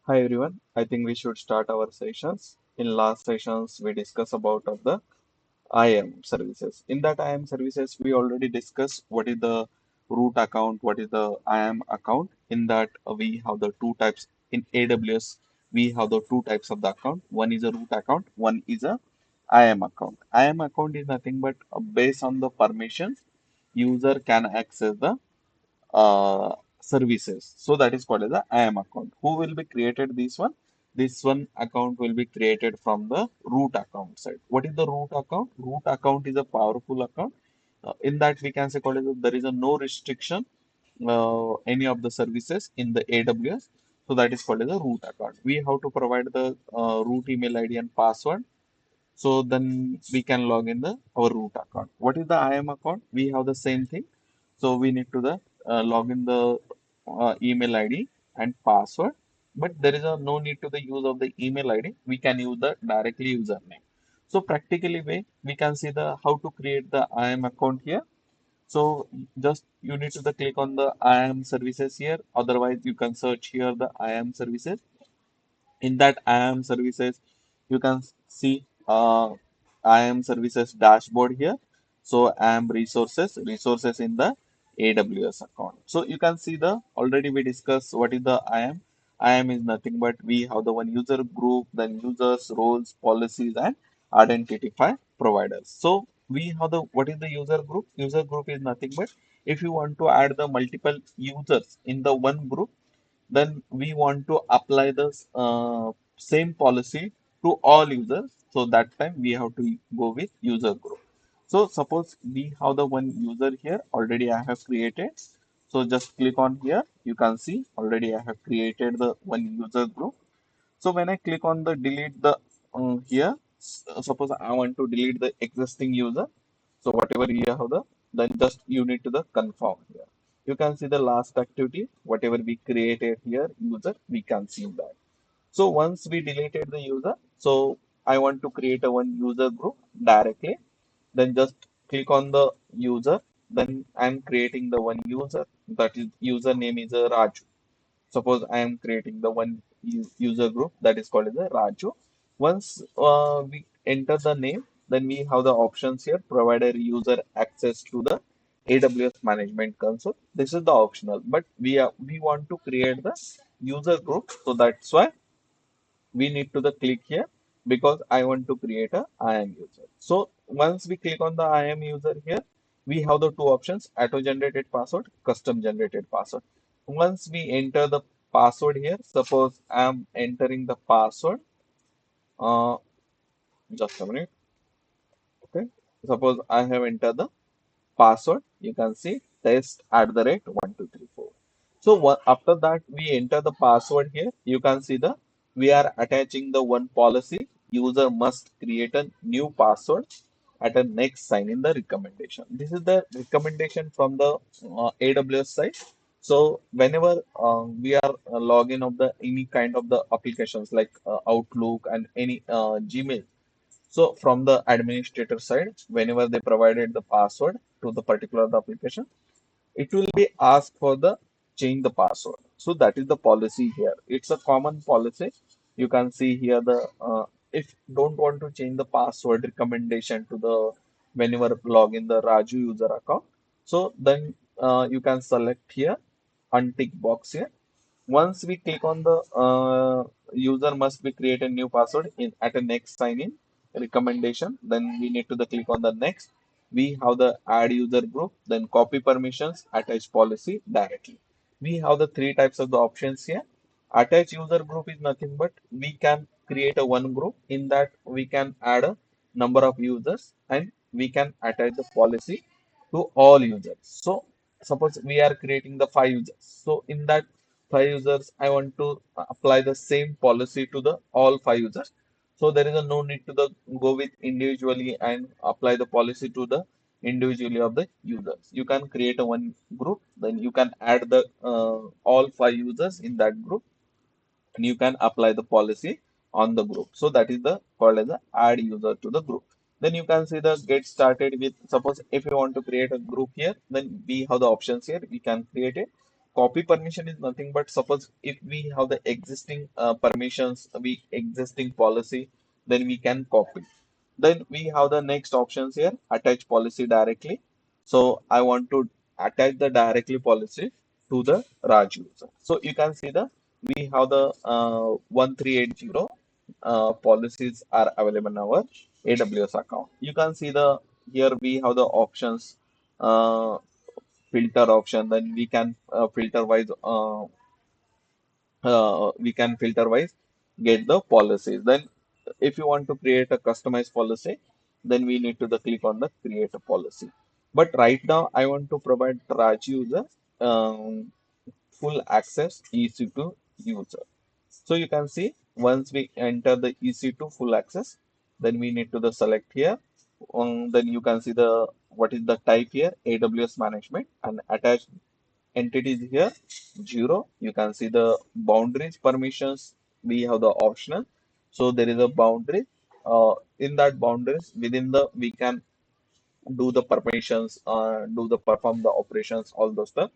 Hi everyone. I think we should start our sessions. In last sessions, we discussed about of the IAM services. In that IAM services, we already discussed what is the root account, what is the IAM account. In that, we have the two types. In AWS, we have the two types of the account. One is a root account, one is a IAM account. IAM account is nothing but based on the permissions, user can access the services. So that is called as the IAM account. Who will be created this one? This one account will be created from the root account side. What is the root account? Root account is a powerful account. In that we can say called as there is a no restriction any of the services in the AWS. So that is called as a root account. We have to provide the root email ID and password, so then we can log in the our root account. What is the IAM account? We have the same thing. So we need to the log in the email ID and password. But there is a no need to the use of the email ID. We can use the directly username. So practically way we can see the how to create the IAM account here. So just you need to the click on the IAM services here. Otherwise you can search here the IAM services. In that IAM services, you can see IAM services dashboard here. So IAM resources in the AWS account. So you can see the already we discussed what is the IAM. IAM is nothing but we have the one user group, then users, roles, policies, and identify providers. So we have the what is the user group? User group is nothing but if you want to add the multiple users in the one group, then we want to apply the same policy to all users. So that time we have to go with user group. So suppose we have the one user here already I have created. So just click on here. You can see already I have created the one user group. So when I click on the delete the here, suppose I want to delete the existing user. So whatever you have the, then just you need to the confirm here. You can see the last activity, whatever we created here, user, we can see that. So once we deleted the user, so I want to create a one user group directly. Then just click on the user. Then I'm creating the one user. That is username is a Raju. Suppose I am creating the one user group that is called as a Raju. Once we enter the name, then we have the options here. Provide a user access to the AWS management console. This is the optional, but we want to create the user group, so that's why we need to the click here because I want to create a IAM user. So once we click on the IAM user here, we have the two options: auto generated password, custom generated password. Once we enter the password here, suppose I am entering the password. Uh, just a minute. Okay. Suppose I have entered the password. You can see test at the rate 1234. So after that we enter the password here. You can see the we are attaching the one policy. User must create a new password at a next sign in the recommendation. This is the recommendation from the AWS side. So whenever we are login of the any kind of the applications like Outlook and any Gmail, so from the administrator side, whenever they provided the password to the particular application, it will be asked for the change the password. So that is the policy here. It's a common policy. You can see here the if don't want to change the password recommendation to the whenever log in the Raju user account. So then you can select here untick box here. Once we click on the user must be create a new password in at a next sign in recommendation, then we need to the click on the next. We have the add user group, then copy permissions, attach policy directly. We have the three types of the options here. Attach user group is nothing but we can create a one group. In that we can add a number of users and we can attach the policy to all users. So suppose we are creating the five users. So in that five users, I want to apply the same policy to the all five users. So there is a no need to the go with individually and apply the policy to the individually of the users. You can create a one group, then you can add the all five users in that group, and you can apply the policy on the group. So that is the called as the add user to the group. Then you can see the get started with, suppose if you want to create a group here, then we have the options here. We can create it. copy permission is nothing but suppose if we have the existing permissions, we existing policy, then we can copy. Then we have the next options here, attach policy directly. So I want to attach the directly policy to the Raj user. So you can see the we have the 1380 policies are available in our AWS account. You can see the here we have the options, filter option. Then we can filter wise get the policies. Then if you want to create a customized policy, then we need to click on the create a policy. But right now I want to provide Raj user um, full access EC2 user. So you can see once we enter the EC2 full access, then we need to select here. Then you can see the what is the type here, AWS management, and attach entities here 0. You can see the boundaries permissions, we have the optional. So there is a boundary, in that boundaries within the we can do the permissions, do the perform the operations, all those stuff.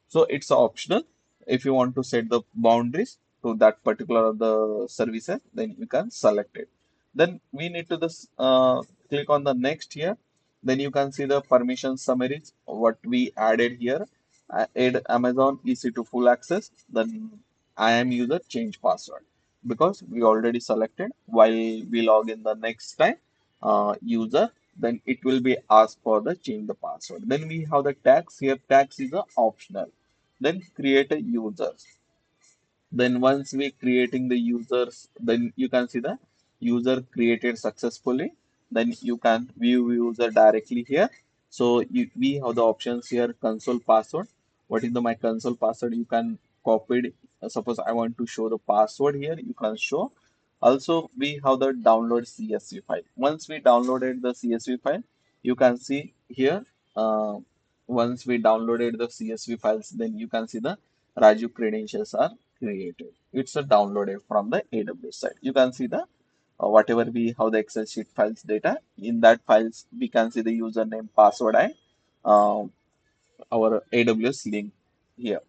So it's optional. If you want to set the boundaries to that particular the services, then you can select it. Then we need to this click on the next here. Then you can see the permission summaries what we added here. Add Amazon EC2 full access. Then IAM user change password, because we already selected while we log in the next time user, then it will be asked for the change the password. Then we have the tags here. Tags is a optional. Then create a user. Then once we creating the users, then you can see the user created successfully. Then you can view user directly here. So we have the options here, console password. What is the my console password? You can copy it. Suppose I want to show the password here, you can show. Also, we have the download CSV file. Once we downloaded the CSV file, you can see here. Uh, Once we downloaded the CSV files, then you can see the Raju credentials are created. It's a downloaded from the AWS side. You can see the whatever we have the Excel sheet files data. In that files, we can see the username, password, and uh, our AWS link here.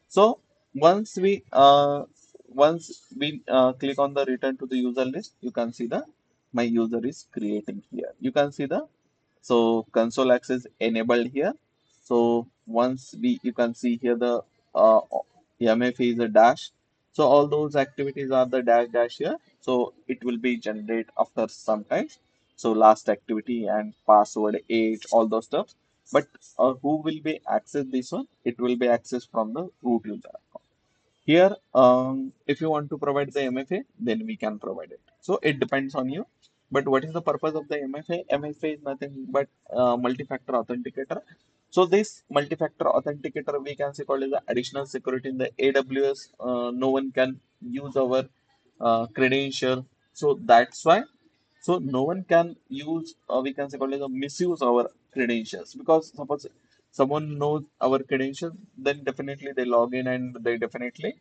So once we click on the return to the user list, you can see the my user is creating here. You can see the so console access enabled here. So once we you can see here the uh, MFA is a dash. So all those activities are the dash dash here. So it will be generate after some time. So last activity and password age, all those stuff. But who will be access this one? It will be accessed from the root user. Here, if you want to provide the MFA, then we can provide it. So it depends on you. But what is the purpose of the MFA? MFA is nothing but multi-factor authenticator. So this multi-factor authenticator we can say called as the additional security in the AWS. No one can use our credential. So that's why. So no one can use, we can say called as a misuse our credentials, because suppose someone knows our credentials, then definitely they log in and they definitely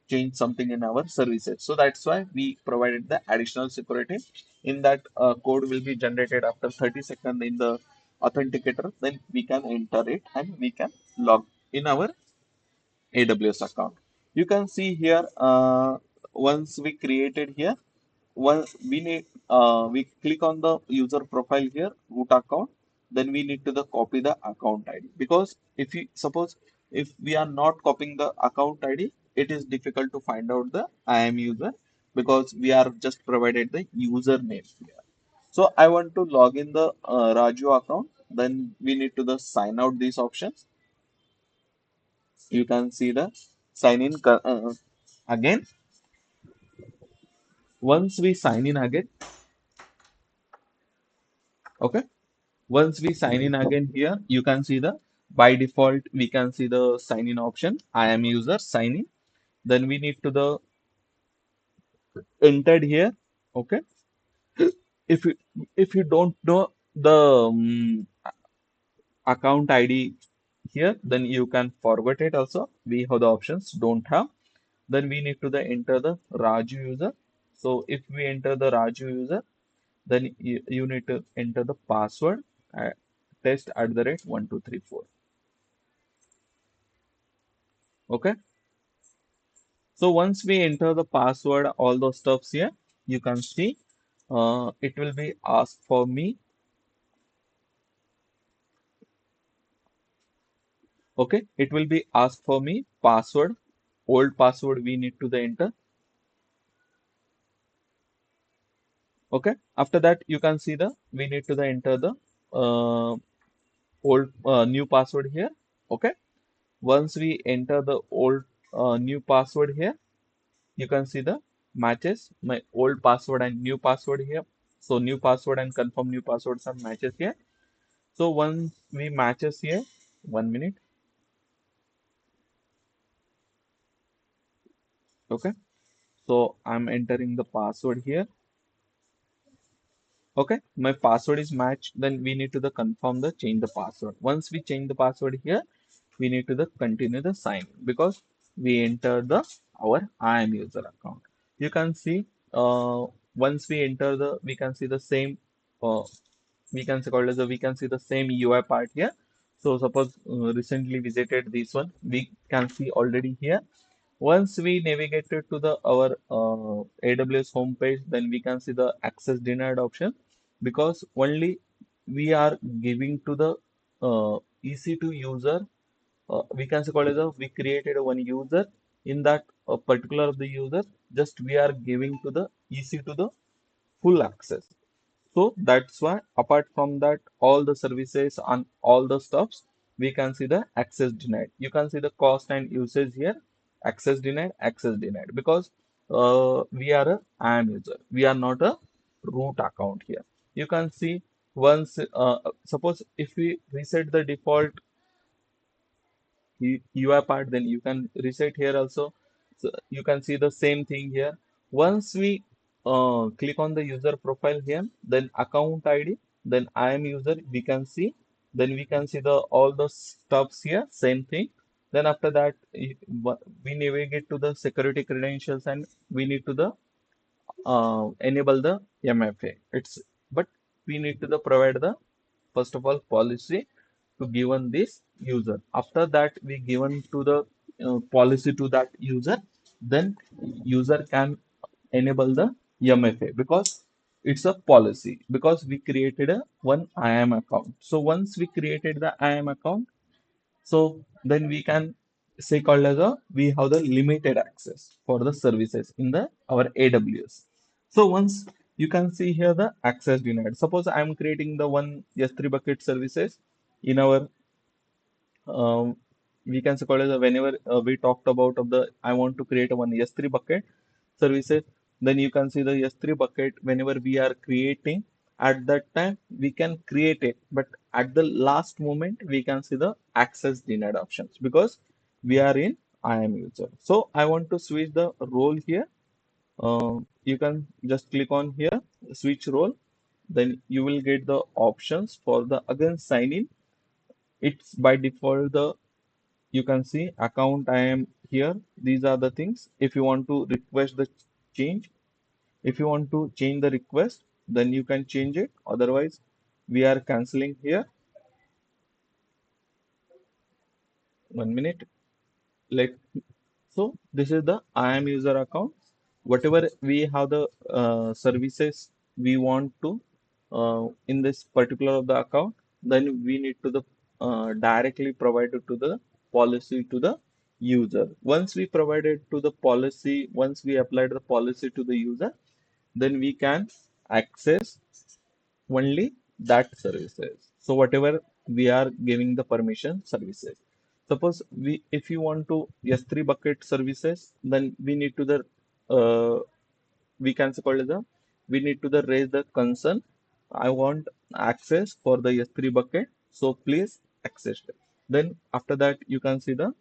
change something in our services. So that's why we provided the additional security. In that code will be generated after 30 seconds in the authenticator. Then we can enter it and we can log in our AWS account. You can see here, once we created here, we click on the user profile here, root account. Then we need to copy the account ID, because if you suppose if we are not copying the account ID, it is difficult to find out the IAM user, because we are just provided the username here. So I want to log in the Raju account. Then we need to sign out these options. You can see the sign in again. Once we sign in again, okay. Once we sign in again here, you can see the by default we can see the sign in option. I am user sign in. Then we need to entered here. Okay. If you if you don't know the account ID here, then you can forget it also. We have the options. Don't have. Then we need to enter the Raju user. So if we enter the Raju user, then you need to enter the password, test @ 1234. Okay. So once we enter the password, all those stuffs here, you can see it will be asked for me. Okay, it will be asked for me password, old password we need to the enter. Okay, after that you can see the we need to the enter the uh, old new password here. Okay, once we enter the old new password here, you can see the matches my old password and new password here. So new password and confirm new password some matches here. So once we matches here, 1 minute. Okay, so I'm entering the password here. Okay, my password is matched. Then we need to the confirm the change the password. Once we change the password here, we need to the continue the sign because we enter the our IAM user account. You can see once we enter the we can see the same uh, we can say called as a we can see the same UI part here. So suppose recently visited this one, we can see already here. Once we navigated to the our AWS homepage, then we can see the access denied option because only we are giving to the EC2 user. We can say called as a we created one user in that particular of the user. Just we are giving to the EC to the full access. So that's why apart from that, all the services and all the stuffs, we can see the access denied. You can see the cost and usage here, access denied because we are a IAM user. We are not a root account here. You can see once, suppose if we reset the default UI part, then you can reset here also. So you can see the same thing here. Once we click on the user profile here, then account ID, then I am user, we can see. Then we can see the all the stuffs here, same thing. Then after that, we navigate to the security credentials and we need to the enable the MFA. It's but we need to the provide the first of all policy to given this user. After that, we given to the policy to that user, then user can enable the MFA because it's a policy because we created a one IAM account. So once we created the IAM account, so then we can say called as a we have the limited access for the services in the our AWS. So once you can see here the access denied. Suppose I'm creating the one S3 bucket services in our we can say called as a, whenever we talked about of the I want to create a one S3 bucket services, then you can see the S3 bucket whenever we are creating at that time we can create it, but at the last moment we can see the access denied options because we are in IAM user. So I want to switch the role here. You can just click on here, switch role, then you will get the options for the again sign in. It's by default the you can see account I am here. These are the things. If you want to request the change, if you want to change the request, then you can change it. Otherwise, we are canceling here. 1 minute. Let so this is the IAM user account. Whatever we have the services we want to in this particular of the account, then we need to the directly provide it to the policy to the user. Once we provided to the policy, once we applied the policy to the user, then we can access only that services. So whatever we are giving the permission services. Suppose we if you want to S3 bucket services, then we need to the we can call it the we need to the raise the concern. I want access for the S3 bucket, so please access it. Then after that you can see the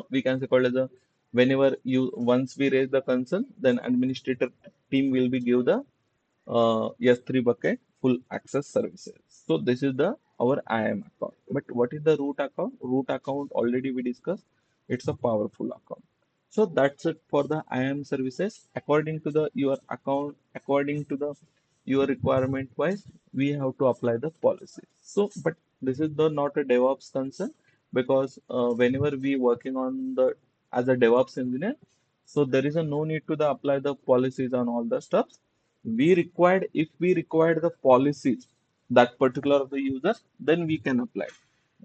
we can say called as a whenever you once we raise the concern, then administrator team will be give the S3 bucket full access services. So this is the our IAM account. But what is the root account? Root account already we discussed. It's a powerful account. So that's it for the IAM services. According to the your account, according to the your requirement wise, we have to apply the policy. So, but this is the not a DevOps concern. because whenever we working on the as a DevOps engineer, so there is a no need to the apply the policies and all the stuff. We required if we require the policies that particular of the user, then we can apply.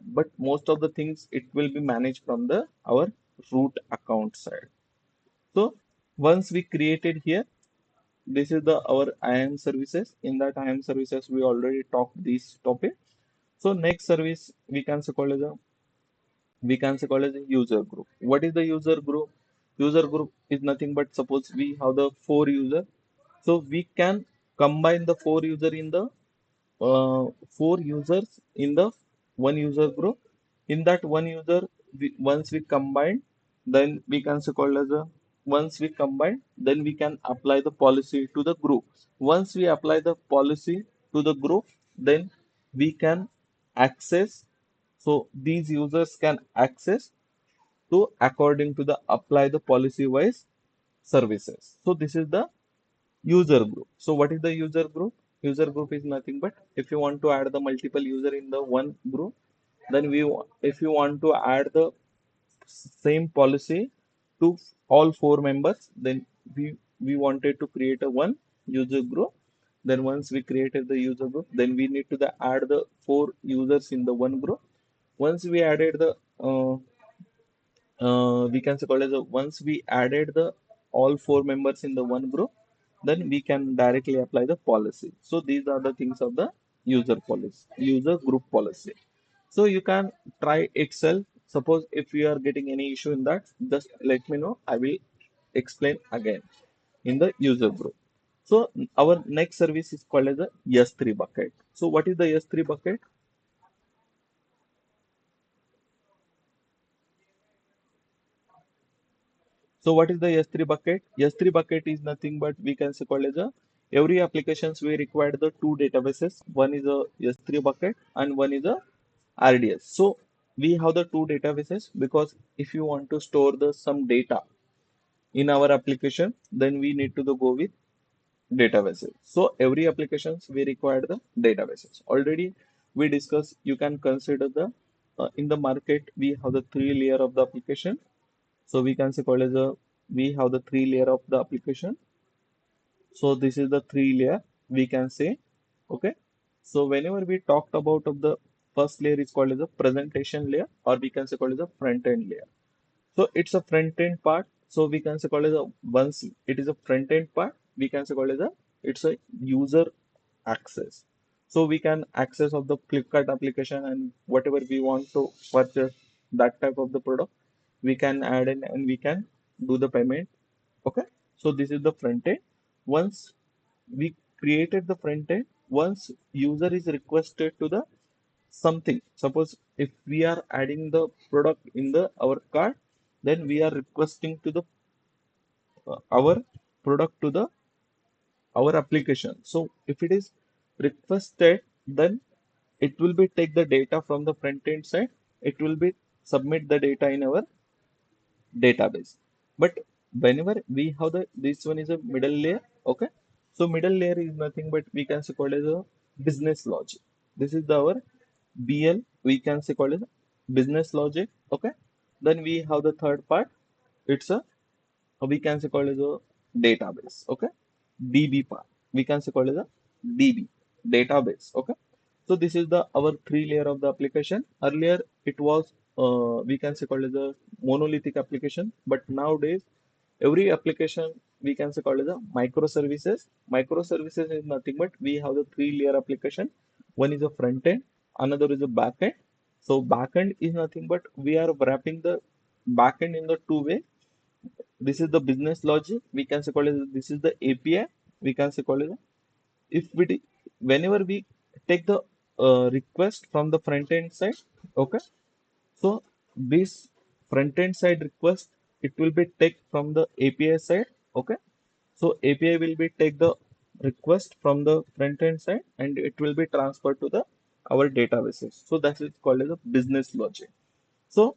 But most of the things it will be managed from the our root account side. So once we created here, this is the our IAM services. In that IAM services, we already talked this topic. So next service we can say call as a user group. What is the user group? User group is nothing but suppose we have the four user. So we can combine the four users in the one user group. In that one user, once we combine, then we can say called as a once we combine, then we can apply the policy to the group. Once we apply the policy to the group, then we can access. So these users can access to according to the apply the policy wise services. So this is the user group. So what is the user group? User group is nothing but if you want to add the multiple user in the one group, then if you want to add the same policy to all four members, then we wanted to create a one user group. Then once we created the user group, then we need to add the four users in the one group. Once we added the we can say called as a once we added the all four members in the one group, then we can directly apply the policy. So these are the things of the user group policy. So you can try itself. Suppose if you are getting any issue in that, just let me know, I will explain again in the user group. So our next service is called as a S3 bucket. So what is the S3 bucket? So what is the S3 bucket? S3 bucket is nothing but we can say called as a every applications we require the two databases. One is a S3 bucket and one is a RDS. So we have the two databases because if you want to store the some data in our application, then we need to go with databases. So every applications we require the databases. Already we discussed you can consider the in the market we have the three layer of the application. So we can say called as a we have the three layer of the application. So this is the three layer we can say. Okay. So whenever we talked about of the first layer is called as a presentation layer, or we can say called as a front end layer. So it's a front end part. So we can say called as a once it is a front end part, we can say called as a it's a user access. So we can access of the Flipkart application and whatever we want to purchase that type of the product, we can add in and we can do the payment. Okay. So this is the front end. Once we created the front end, once user is requested to the something, suppose if we are adding the product in the our cart, then we are requesting to the our product to the our application. So if it is requested, then it will be take the data from the front end side, it will be submit the data in our database. But whenever we have the this one is a middle layer. Okay. So middle layer is nothing but we can say called as a business logic. This is our BL, we can say called as business logic. Okay. Then we have the third part, it's a we can say called as a database. Okay. DB part, we can say called as a DB database. Okay. So this is the our three layer of the application. Earlier it was we can say called as a monolithic application, but nowadays every application we can say called as a microservices. Microservices is nothing but we have the three layer application. One is a front end, another is a back end. So back end is nothing but we are wrapping the back end in the two way. This is the business logic. We can say called as this is the API. We can say called as if whenever we take the request from the front end side. Okay. So this front end side request, it will be take from the API side. Okay. So API will be take the request from the front end side and it will be transferred to the our databases. So that is called as a business logic. So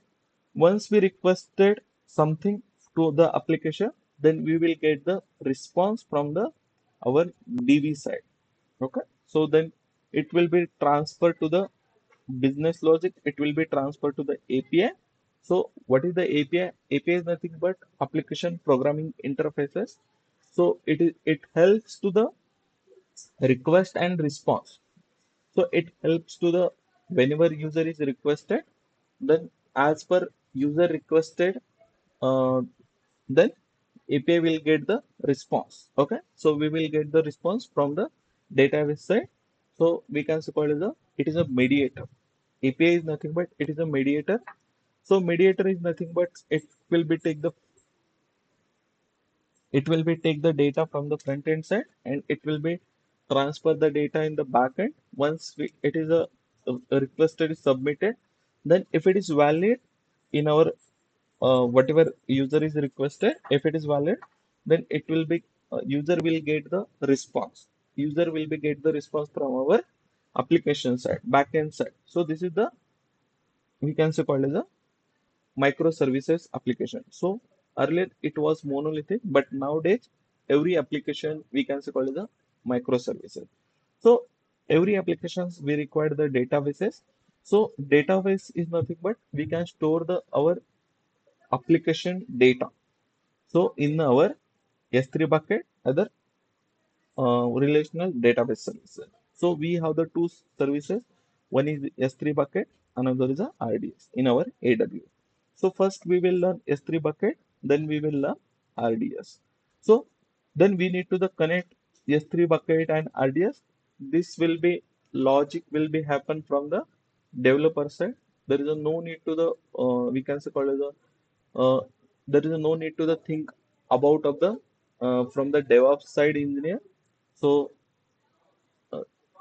once we requested something to the application, then we will get the response from the our DB side. Okay. So then it will be transferred to the business logic, it will be transferred to the API. So what is the API? API is nothing but application programming interfaces. So it helps to the request and response. So it helps to the whenever user is requested, then as per user requested, uh, then API will get the response. Okay, so we will get the response from the database side. So we can call it is a mediator. API is nothing but it is a mediator. So mediator is nothing but will be take the it will be take the data from the front end side and it will be transfer the data in the back end. Once it is a requested is submitted, then if it is valid in our whatever user is requested, if it is valid, then it will be user will get the response. User will be get the response from our application side, backend side. So this is the we can say called as a microservices application. So earlier it was monolithic, but nowadays every application we can say called as a microservices. So every applications we require the databases. So database is nothing but we can store the our application data. So in our S3 bucket, other relational database services. So we have the two services. One is S3 bucket, another is a RDS in our AWS. So first we will learn S3 bucket, then we will learn RDS. So then we need to the connect S3 bucket and RDS. This will be logic will be happen from the developer side. There is a no need to the we can say called as a there is no need to the think about of the from the DevOps side engineer. So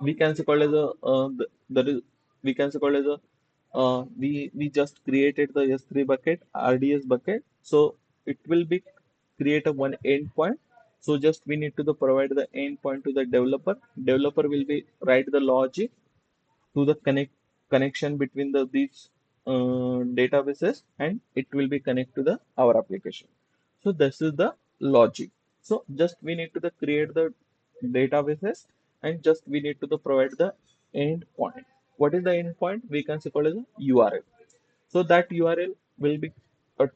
we can say called as a that is we can say called as a we just created the S3 bucket RDS bucket. So it will be create a one endpoint. So just we need to the provide the endpoint to the developer. Developer will be write the logic to the connection between the these databases and it will be connect to the our application. So this is the logic. So just we need to the create the databases and just we need to the provide the endpoint. What is the endpoint? We can say called as a URL. So that URL will be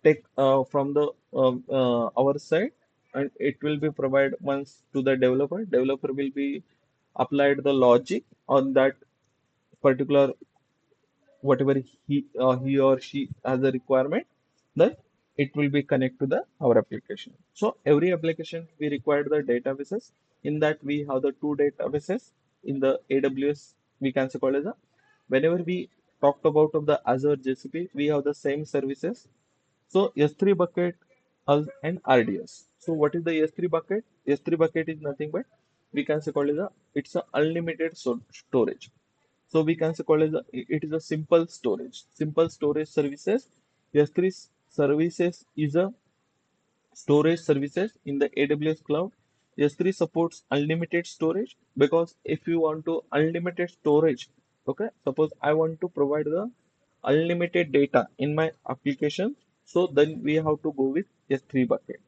take from the our side and it will be provided once to the developer. Developer will be applied the logic on that particular whatever he or she has a requirement, then it will be connect to the our application. So every application we require the databases. In that we have the two databases in the AWS. We can say called as a whenever we talked about of the Azure GCP, we have the same services. So S3 bucket and RDS. So what is the S3 bucket? S3 bucket is nothing but we can say called as a it's a unlimited storage. So we can say call as it is a simple storage. Simple storage services. S3 services is a storage services in the AWS cloud. S3 supports unlimited storage because if you want to unlimited storage, okay, suppose I want to provide the unlimited data in my application, so then we have to go with S3 bucket.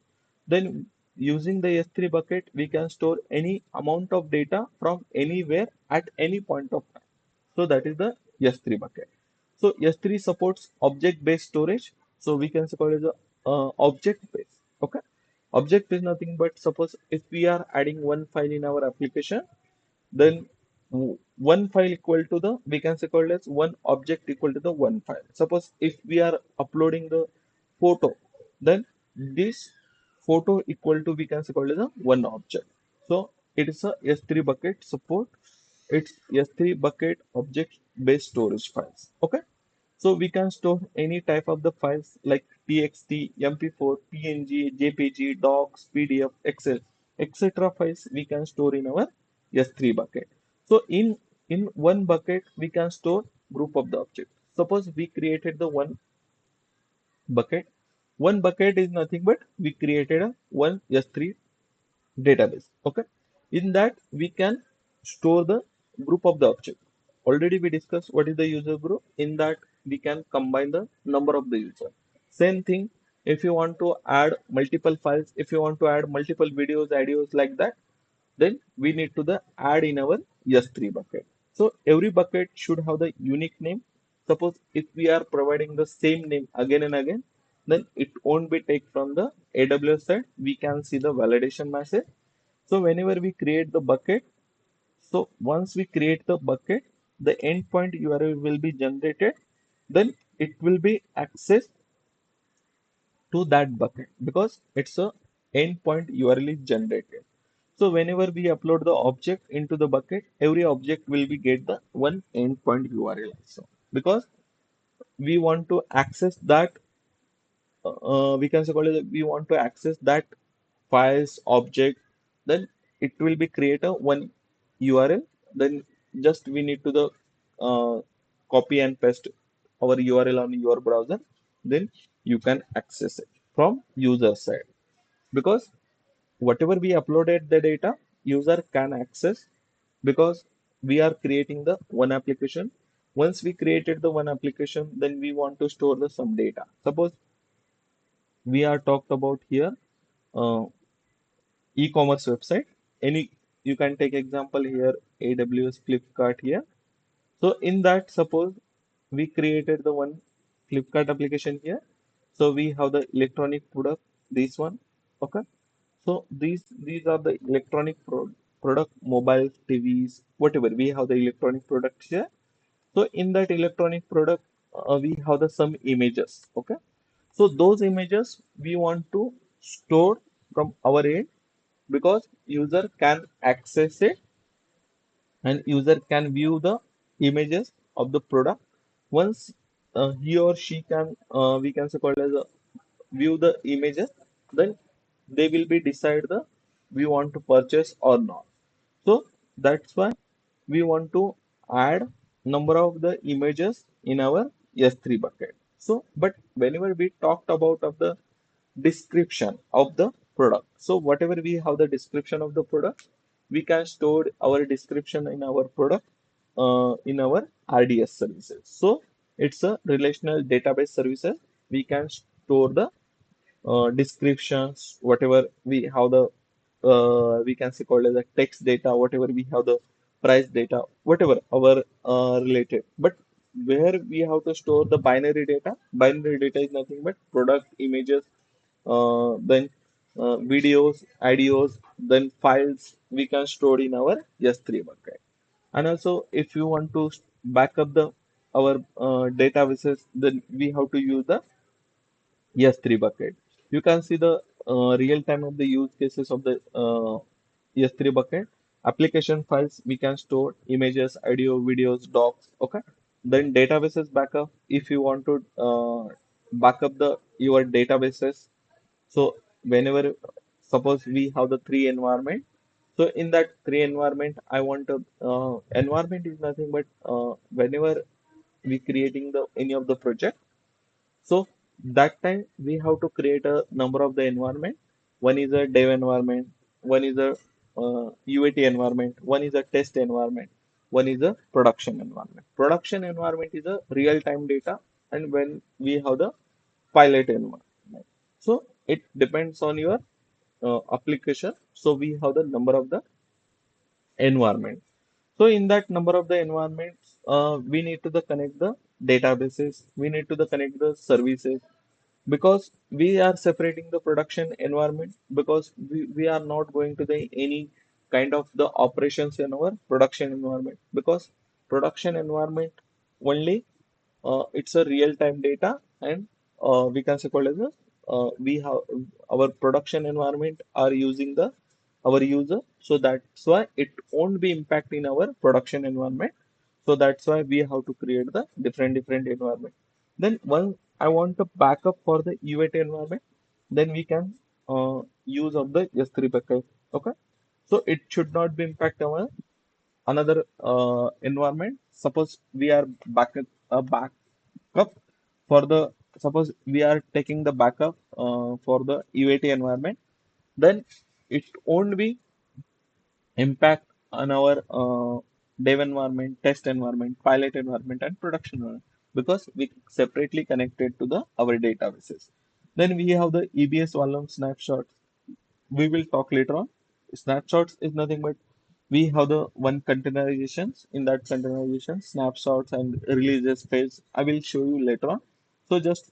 Then using the S3 bucket, we can store any amount of data from anywhere at any point of time. So that is the S3 bucket. So S3 supports object-based storage. So we can call it as a object-based. Okay. Object is nothing but suppose if we are adding one file in our application, then one file equal to the we can say called as one object equal to the one file. Suppose if we are uploading the photo, then this photo equal to we can say called as a one object. So it is a S3 bucket support. It's S3 bucket object based storage files. Okay. So we can store any type of the files like TXT, MP4, PNG, JPG, docs, PDF, Excel, etc. files we can store in our S3 bucket. So in one bucket we can store group of the object. Suppose we created the one bucket. One bucket is nothing but we created a one S3 database. Okay. In that we can store the group of the object. Already we discussed what is the user group. In that we can combine the number of the user. Same thing if you want to add multiple files, if you want to add multiple videos, audios like that, then we need to the add in our S3 bucket. So every bucket should have the unique name. Suppose if we are providing the same name again and again, then it won't be taken from the AWS side. We can see the validation message. So whenever we create the bucket, so once we create the bucket, the endpoint URL will be generated. Then it will be accessed to that bucket because it's a endpoint URL is generated. So whenever we upload the object into the bucket, every object will be get the one endpoint URL also because we want to access that. We can say call it we want to access that files object. Then it will be create a one URL. Then just we need to the copy and paste our URL on your browser. Then you can access it from user side because whatever we uploaded the data user can access because we are creating the one application. Once we created the one application, then we want to store the some data. Suppose we are talked about here uh, e-commerce website. Any you can take example here AWS Flipkart here. So in that, suppose we created the one Flipkart application here. So we have the electronic product, this one. Okay. So these are the electronic product, mobile TVs, whatever. We have the electronic products here. So in that electronic product, we have the some images. Okay. So those images we want to store from our end because user can access it and user can view the images of the product. Once he or she can we can say called as a view the images, then they will be decide the we want to purchase or not. So that's why we want to add number of the images in our S3 bucket. So but whenever we talked about of the description of the product. So whatever we have the description of the product, we can store our description in our product in our RDS services. So it's a relational database services. We can store the descriptions, whatever we have the we can say called as a text data, whatever we have the price data, whatever our related. But where we have to store the binary data is nothing but product images, then videos, audios, then files we can store in our S3 bucket. And also, if you want to back up the our databases, then we have to use the S3 bucket. You can see the real time of the use cases of the S3 bucket. Application files we can store images, audio, videos, docs. Okay. Then databases backup. If you want to back up the your databases, so whenever suppose we have the three environment, so in that three environment, I want to environment is nothing but whenever we creating the any of the project. So that time we have to create a number of the environment. One is a dev environment, one is a UAT environment, one is a test environment, one is a production environment. Production environment is a real time data, and when we have the pilot environment. So it depends on your application. So we have the number of the environment. So in that number of the environments, we need to the connect the databases. We need to the connect the services because we are separating the production environment because we are not going to the any kind of the operations in our production environment because production environment only it's a real-time data and we can say called as a we have our production environment are using the our user, so that's why it won't be impact in our production environment. So that's why we have to create the different environment. Then once I want a backup for the UAT environment, then we can use of the S3 backup. Okay, so it should not be impact our another environment. Suppose we are backup for the suppose we are taking the backup for the UAT environment, then it won't be impact on our dev environment, test environment, pilot environment, and production environment because we separately connected to the our databases. Then we have the EBS volume snapshots. We will talk later on. Snapshots is nothing but we have the one containerizations. In that containerization, snapshots and releases phase I will show you later on. So just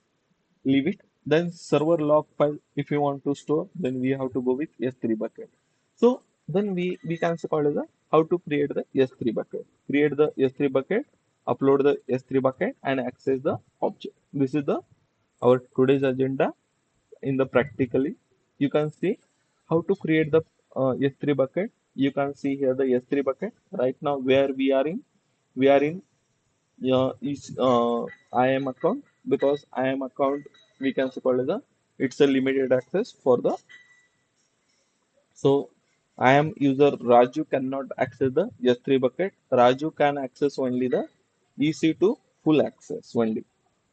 leave it. Then server log file, if you want to store, then we have to go with S3 bucket. So then we can call as a how to create the S3 bucket. Create the S3 bucket, upload the S3 bucket and access the object. This is the our today's agenda. In the practically, you can see how to create the S3 bucket. You can see here the S3 bucket. Right now where we are in is IAM account, because IAM account we can call as a it's a limited access for the, so IAM user Raju cannot access the S3 bucket. Raju can access only the EC2 full access only.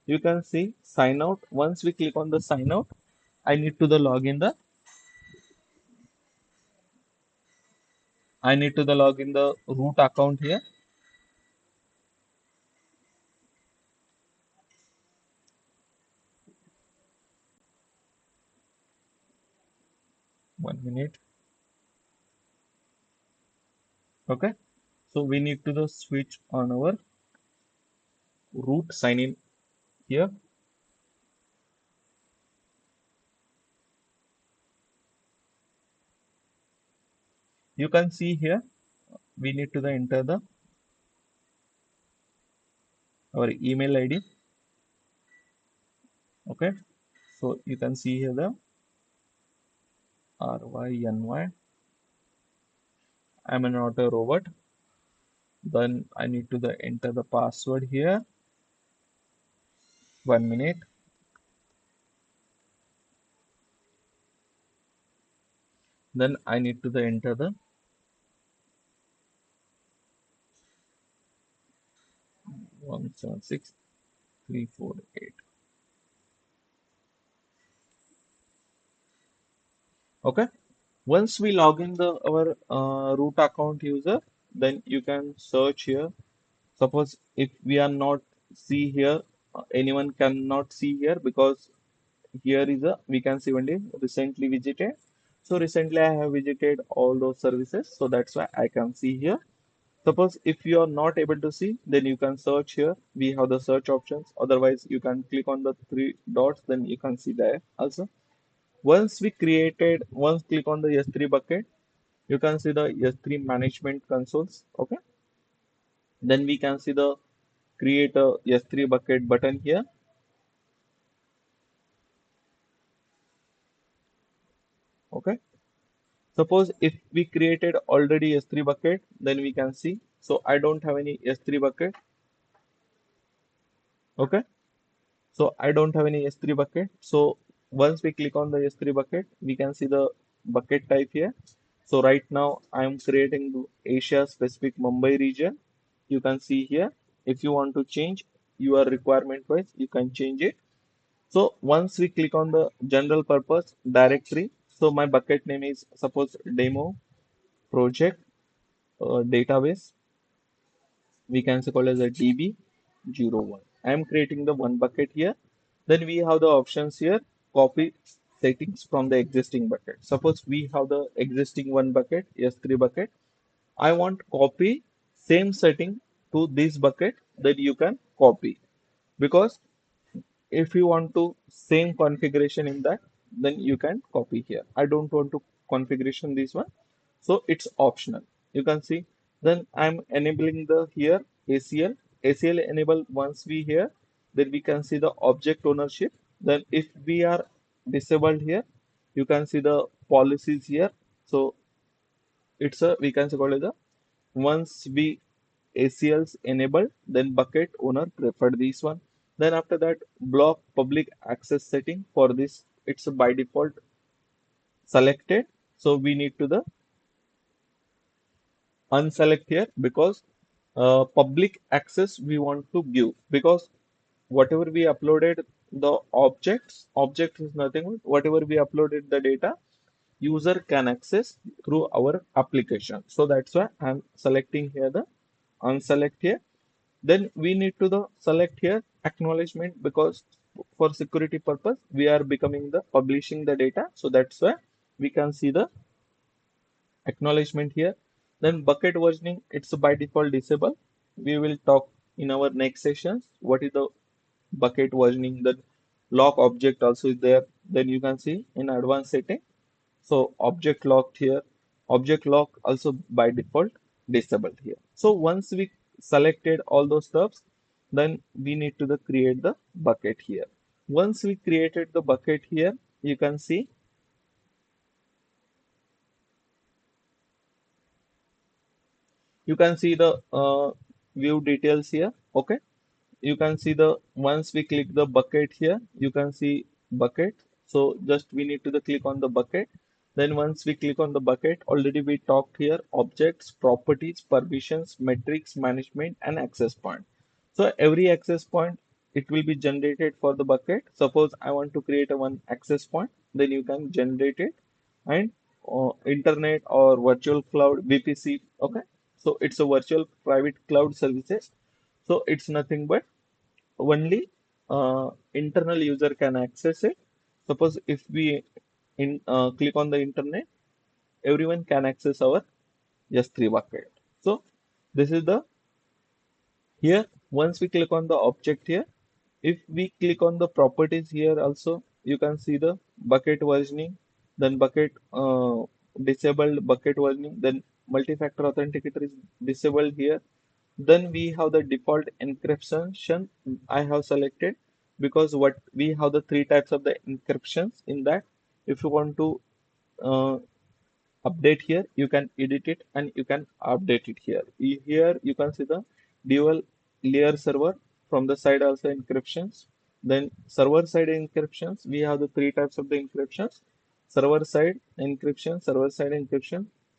You can see sign out. Once we click on the sign out, I need to the log in the root account here. 1 minute. Okay. So we need to the switch on our root sign in here. You can see here we need to the enter the our email ID. Okay. So you can see here the RYNY. I'm not a robot. Then I need to the enter the password here. 1 minute. Then I need to the enter the 176348. Okay. Once we log in the our root account user, then you can search here. Suppose if we are not see here, anyone cannot see here because here is a we can see only recently visited. So recently I have visited all those services, so that's why I can see here. Suppose if you are not able to see, then you can search here. We have the search options. Otherwise, you can click on the three dots, then you can see there also. Once click on the S3 bucket, you can see the S3 management consoles. Okay. Then we can see the create a S3 bucket button here. Okay. Suppose if we created already S3 bucket, then we can see. So I don't have any S3 bucket. Okay. So I don't have any S3 bucket. So once we click on the S3 bucket, we can see the bucket type here. So right now I am creating the Asia specific Mumbai region. You can see here. If you want to change your requirement wise, you can change it. So once we click on the general purpose directory, so my bucket name is suppose demo project database. We can call as a DB01. I am creating the one bucket here. Then we have the options here, copy settings from the existing bucket. Suppose we have the existing one bucket, S3 bucket. I want copy same setting to this bucket that you can copy, because if you want to same configuration in that, then you can copy here. I don't want to configuration this one, so it's optional. You can see. Then I'm enabling the here ACL enable. Once we here, then we can see the object ownership. Then if we are disabled here, you can see the policies here. So it's a we can call it the once we ACLs enabled, then bucket owner preferred this one. Then after that, block public access setting for this, it's by default selected. So we need to the unselect here, because public access we want to give, because whatever we uploaded the object is nothing but whatever we uploaded the data user can access through our application. So that's why I'm selecting here the unselect here. Then we need to the select here acknowledgement, because for security purpose we are becoming the publishing the data. So that's why we can see the acknowledgement here. Then bucket versioning, it's by default disabled. We will talk in our next sessions what is the bucket versioning. The lock object also is there. Then you can see in advanced setting. So object locked here, object lock also by default disabled here. So once we selected all those stuffs, then we need to create the bucket here. Once we created the bucket here, you can see the view details here. Okay, you can see the once we click the bucket here, you can see bucket. So just we need to click on the bucket. Then once we click on the bucket, already we talked here objects, properties, permissions, metrics, management, and access point. So every access point, it will be generated for the bucket. Suppose I want to create a one access point, then you can generate it. And internet or virtual cloud VPC. Okay, so it's a virtual private cloud services. So it's nothing but only internal user can access it. Suppose if we click on the internet, everyone can access our S3 bucket. So this is the here. Once we click on the object here, if we click on the properties here also, you can see the bucket versioning, then bucket disabled bucket versioning, then multi-factor authenticator is disabled here. Then we have the default encryption I have selected because what we have the three types of the encryptions in that. If you want to uh, update here, you can edit it and you can update it here. Here you can see the dual layer server. From the side also encryptions, then server side encryptions. We have the three types of the encryptions: server side encryption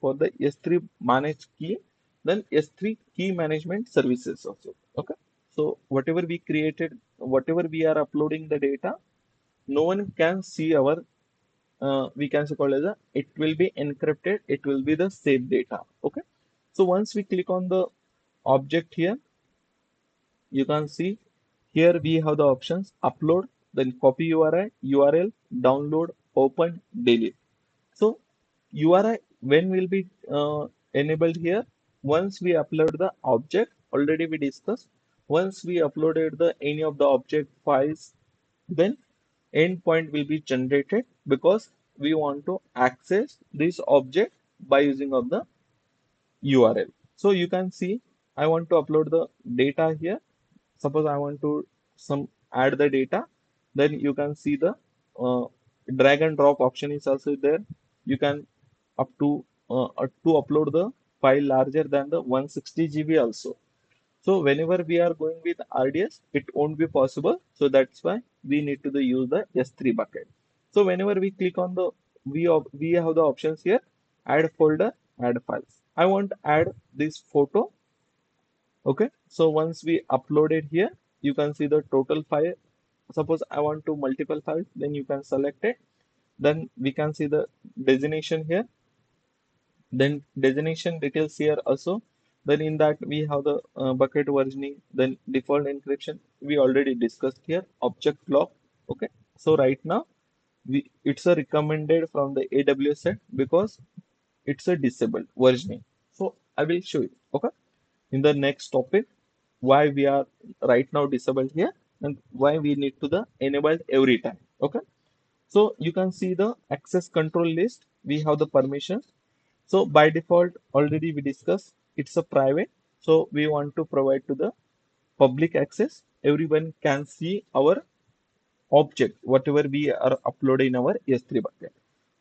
for the S3 managed key, then S3 key management services also. Okay, so whatever we created, whatever we are uploading the data, no one can see our we can say called as a, it will be encrypted, it will be the safe data. Okay, so once we click on the object here, you can see here we have the options upload, then copy URL, download, open, delete. So URI when will be enabled here? Once we upload the object, already we discussed. Once we uploaded the any of the object files, then endpoint will be generated because we want to access this object by using of the URL. So you can see I want to upload the data here. Suppose I want to some add the data, then you can see the uh, drag and drop option is also there. You can up to upload the file larger than the 160 GB also. So whenever we are going with RDS, it won't be possible. So that's why we need to use the S3 bucket. So whenever we click on the we have the options here: add folder, add files. I want to add this photo. Okay. So once we upload it here, you can see the total file. Suppose I want to multiple files, then you can select it. Then we can see the designation here. Then designation details here also. Then in that we have the bucket versioning, then default encryption. We already discussed here. Object lock. Okay. So right now it's a recommended from the AWS set because it's a disabled versioning. So I will show you. Okay. In the next topic, why we are right now disabled here and why we need to the enabled every time. Okay. So you can see the access control list. We have the permissions. So by default, already we discussed it's a private. So we want to provide to the public access. Everyone can see our object, whatever we are uploading in our S3 bucket.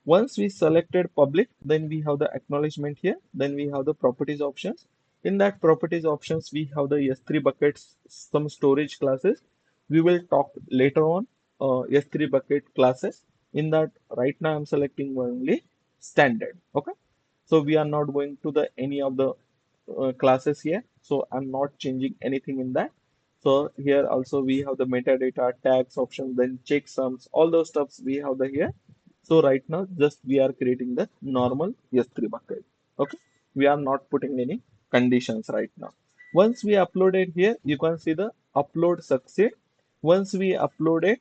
Once we selected public, then we have the acknowledgement here. Then we have the properties options. In that properties options, we have the S3 buckets, some storage classes. We will talk later on S3 bucket classes. In that, right now I'm selecting only standard. Okay. So we are not going to the any of the classes here. So I'm not changing anything in that. So here also we have the metadata tags options, then checksums, all those stuffs we have the here. So right now just we are creating the normal S3 bucket. Okay. We are not putting any conditions right now. Once we upload it here, you can see the upload succeed. Once we upload it,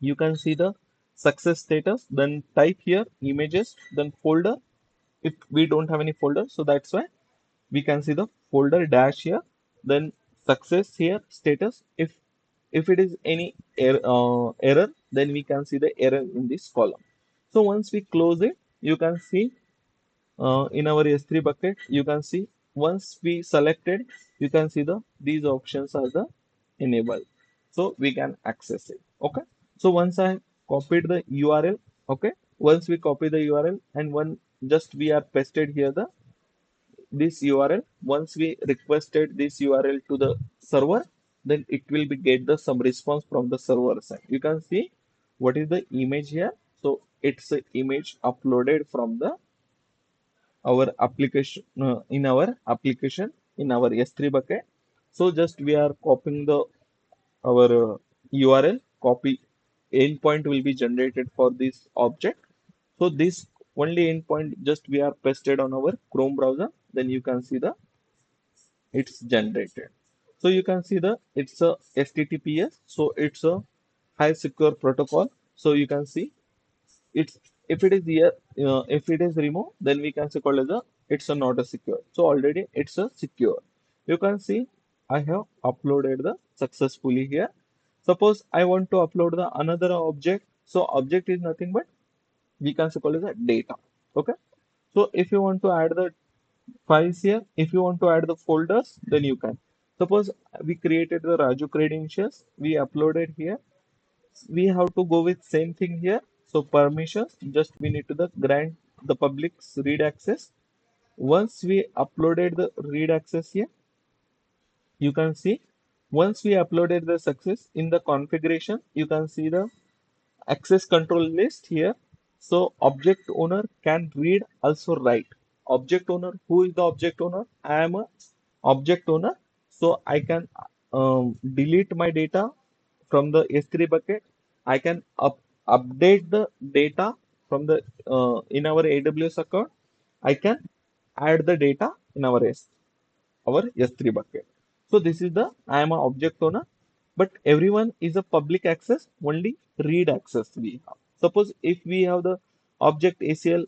you can see the success status. Then type here images, then folder. if we don't have any folder, so that's why we can see the folder dash here, then success here, status. If it is any error, then we can see the error in this column. So once we close it, you can see in our S3 bucket, you can see once we selected, you can see the these options are the enabled. So we can access it. Okay. So once I copied the URL, okay. Once we copy the URL and one just we are pasted here the this URL. Once we requested this URL to the server, then it will be get the some response from the server side. You can see what is the image here. So it's an image uploaded from the our application in our S3 bucket. So just we are copying the our URL copy endpoint will be generated for this object. So this only endpoint just we are pasted on our Chrome browser. Then you can see the it's generated. So you can see the it's a HTTPS. So it's a high secure protocol. So you can see it's if it is here if it is removed, then we can say call as a it's a not a secure. So already it's a secure. You can see I have uploaded the successfully here. Suppose I want to upload the another object. So object is nothing but we can say call as a data. Okay. So if you want to add the files here, if you want to add the folders, then you can. Suppose we created the Raju credentials, we uploaded here. We have to go with same thing here. So permissions, just we need to the grant the public's read access. Once we uploaded the read access here, you can see once we uploaded the success in the configuration, you can see the access control list here. So object owner can read also write. Object owner, who is the object owner? I am a object owner. So I can delete my data from the S3 bucket. I can update the data from the in our AWS account. I can add the data in our S3 bucket. So this is the I am an object owner, but everyone is a public access, only read access we have. Suppose if we have the object ACL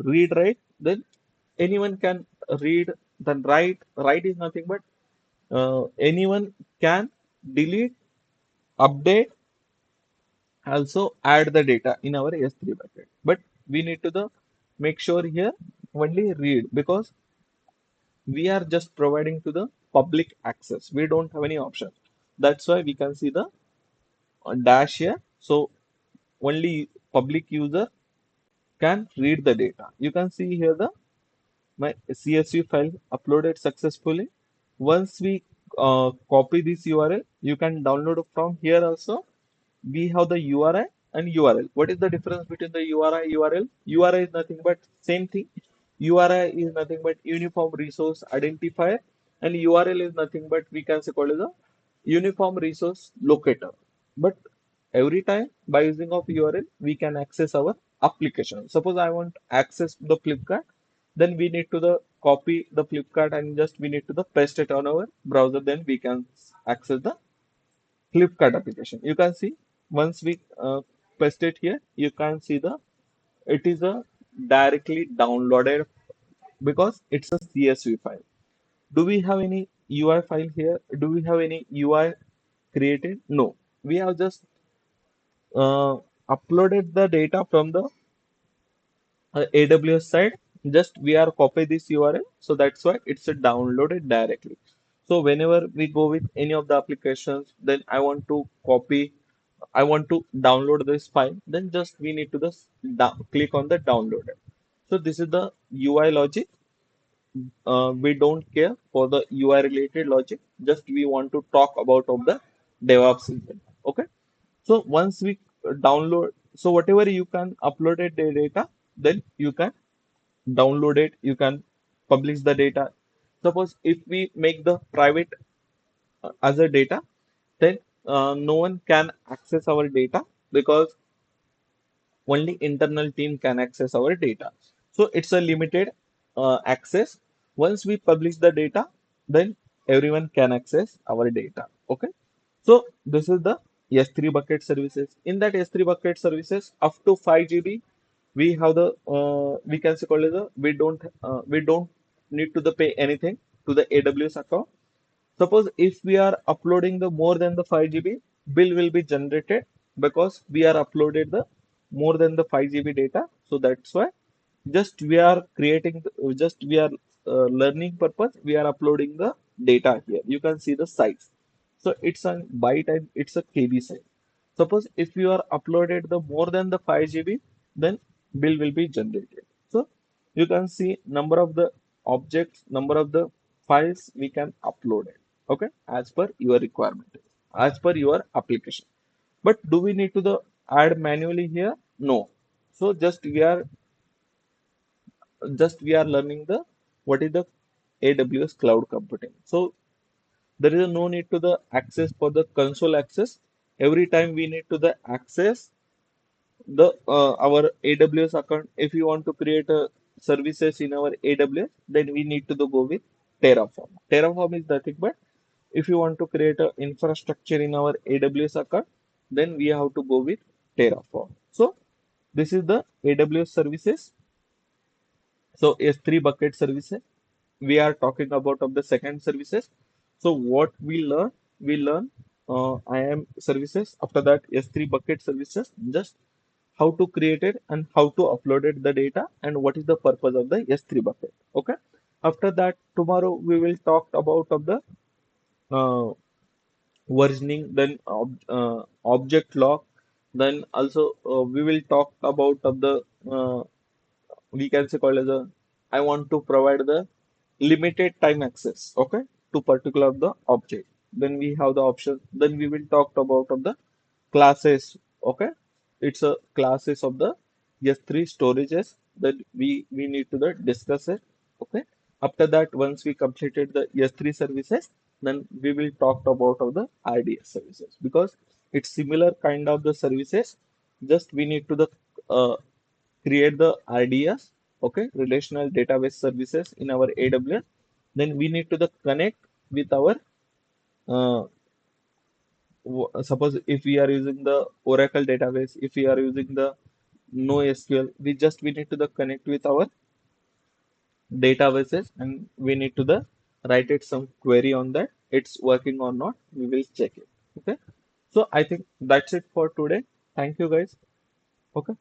read write, then anyone can read, then write is nothing but anyone can delete, update, also add the data in our S3 bucket. But we need to the make sure here only read because we are just providing to the public access. We don't have any option. That's why we can see the dash here. So only public user can read the data. You can see here the my CSV file uploaded successfully. Once we copy this URL, you can download from here also. We have the URI and URL. What is the difference between the URI URL? URI is nothing but same thing. URI is nothing but uniform resource identifier, and URL is nothing but we can say called as a uniform resource locator. But every time by using of URL, we can access our application. Suppose I want access the Flipkart, then we need to the copy the Flipkart and just we need to the paste it on our browser. Then we can access the Flipkart application. You can see once we paste it here, you can see the it is a directly downloaded because it's a CSV file. Do we have any UI file here? Do we have any UI created? No. We have just uh, uploaded the data from the AWS side. Just we are copy this URL. So that's why it's a downloaded directly. So whenever we go with any of the applications, then I want to copy, I want to download this file, then just we need to just click on the downloader. So this is the UI logic. We don't care for the UI related logic. Just we want to talk about of the DevOps engine. Okay. So once we download, so whatever you can upload it the data, then you can download it. You can publish the data. Suppose if we make the private as a data, then no one can access our data because only internal team can access our data. So it's a limited access. Once we publish the data, then everyone can access our data. Okay. So this is the S3 bucket services. In that S3 bucket services, up to 5 GB, we have the we can say called as a we don't need to the pay anything to the AWS account. Suppose if we are uploading the more than the 5 GB, bill will be generated because we are uploaded the more than the 5 GB data. So that's why just we are creating, just we are learning purpose, we are uploading the data here. You can see the size. So it's a byte and it's a KB size. Suppose if you are uploaded the more than the 5 GB, then bill will be generated. So you can see number of the objects, number of the files we can upload it. Okay, as per your requirement, as per your application. But do we need to the add manually here? No. So just we are learning the what is the AWS cloud computing. So there is no need to the access for the console access. Every time we need to the access the our AWS account. If you want to create a services in our AWS, then we need to go with Terraform. Terraform is nothing but if you want to create a infrastructure in our AWS account, then we have to go with Terraform. So this is the AWS services. So S3 bucket services. We are talking about of the second services. So what we learn IAM services. After that, S3 bucket services. Just how to create it and how to upload it the data and what is the purpose of the S3 bucket. Okay. After that, tomorrow we will talk about of the uh, versioning, then object lock. Then also we will talk about of the we can say called as a I want to provide the limited time access, okay, to particular of the object. Then we have the option. Then we will talk about of the classes, okay. It's a classes of the S3 storages that we need to the discuss it, okay. After that, once we completed the S3 services, then we will talk about of the RDS services because it's similar kind of the services. Just we need to the uh, create the RDS, okay, relational database services in our AWS. Then we need to the connect with our uh, suppose if we are using the Oracle database, if we are using the NoSQL, we need to the connect with our databases and we need to the write it some query on that. It's working or not. We will check it. Okay. So I think that's it for today. Thank you guys. Okay.